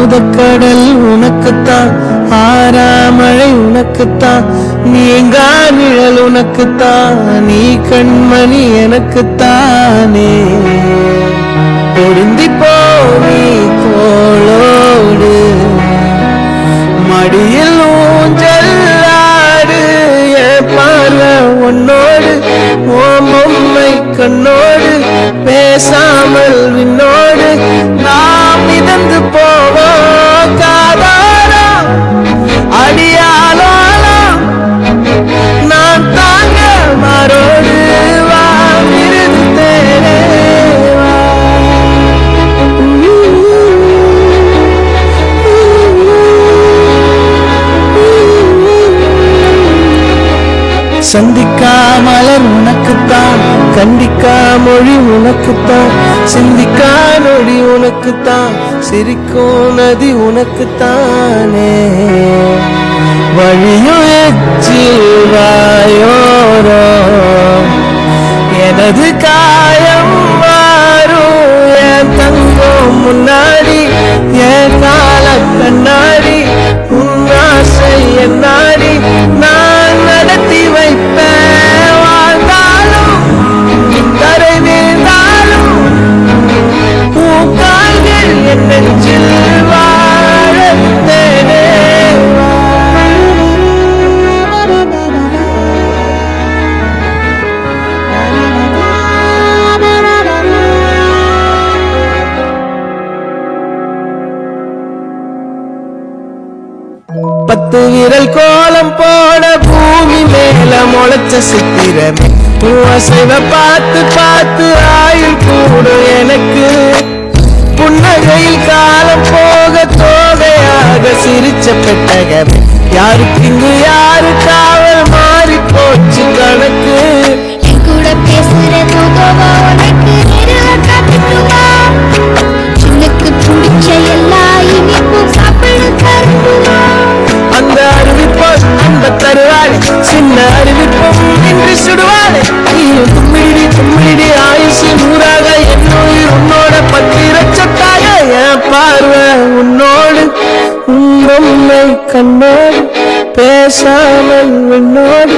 அமுதக்கடல் உனக்குத்தான், ஆறாமழை உனக்குத்தான், நீங்கா நிழல் உனக்குத்தான், நீ கண்மணி எனக்குத்தானே. பொருந்தி போவி தோளோடு மடியில் ஊஞ்சல்லாடு, என் பார்வை உன்னோடு, ஓம் பொம்மை கண்ணோடு, பேசாமல் விண்ணோடு நாம் மிதந்து போவோம் காதாரம் அடியாலும் நான் தாங்க மாறோடு வா விருது தேரே வா. சந்திக்கா மலர் உனக்குத்தான், கண்டிக்கா மொழி உனக்குத்தான், சிந்திக்கா நொடி உனக்குத்தான், சிரிக்கும் நதி உனக்குத்தானே. வழியும் எச்சில் வாயோரோ எனது காயம் மாறும், என் தங்கம் முன்னாடி என் கால கண்ணாடி, உன் ஆசை என்னாடி நான் நடத்தி வைப்பேன். வாழ்ந்தாலும் கரை வீழ்ந்தாலும் உன் கால்கள் என் நெஞ்சில் வாழத்தேனே. பத்து விரல் கோலம் போட பூமி மேல முளைச்ச சித்திரமே, அசைவ பார்த்து பார்த்து ஆயுள் கூடும் எனக்கு. புன்னகையில் காலம் போக தோகையாக சிரிச்ச பெட்டகமே, யாருக்கு இங்கு யாரு காவல் மாறி போச்சு கணக்கு. கூட பேசுற உனக்கு சின்னக்கு பிடிச்ச எல்லா இனிப்பும் சாப்பிட தருவா. அந்த அறிவிப்போம் அந்த தருவாளே, சின்ன அறிவிப்போம் என்று சுடுவாளே. நீயும் தும்மிடி தும்மிடி ஆயுசு நூறாக, என்னுயிர் உன்னோட பத்திரச்சட்டாக, என் பார்வை உன்னோடு, உன் பொம்மை கண்ணோடு, பேசாமல் உன்னோடு